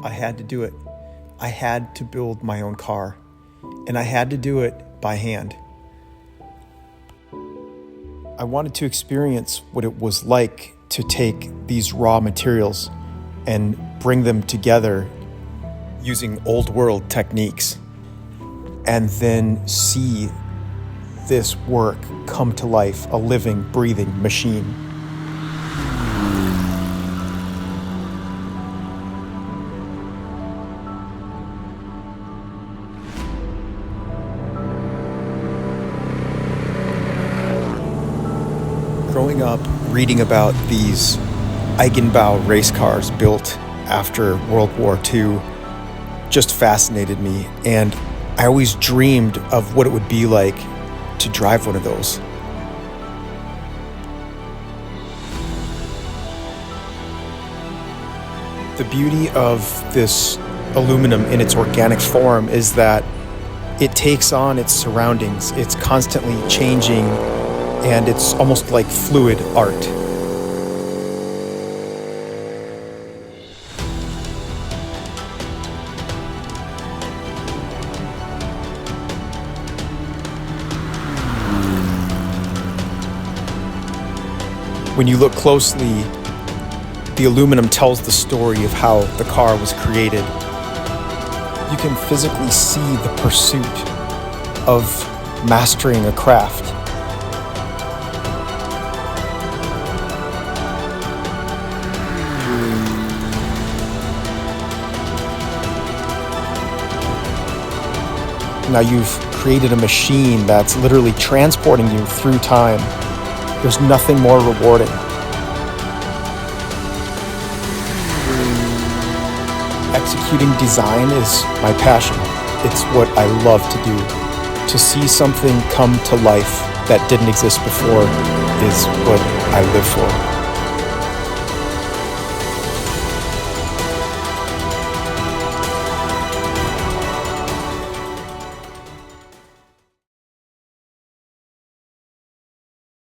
I had to do it. I had to build my own car, and I had to do it by hand. I wanted to experience what it was like to take these raw materials and bring them together using old world techniques, and then see this work come to life, a living, breathing machine. Growing up, reading about these Eigenbau race cars built after World War II just fascinated me, and I always dreamed of what it would be like to drive one of those. The beauty of this aluminum in its organic form is that it takes on its surroundings. It's constantly changing, and it's almost like fluid art. When you look closely, the aluminum tells the story of how the car was created. You can physically see the pursuit of mastering a craft. Now you've created a machine that's literally transporting you through time. There's nothing more rewarding. Executing design is my passion. It's what I love to do. To see something come to life that didn't exist before is what I live for.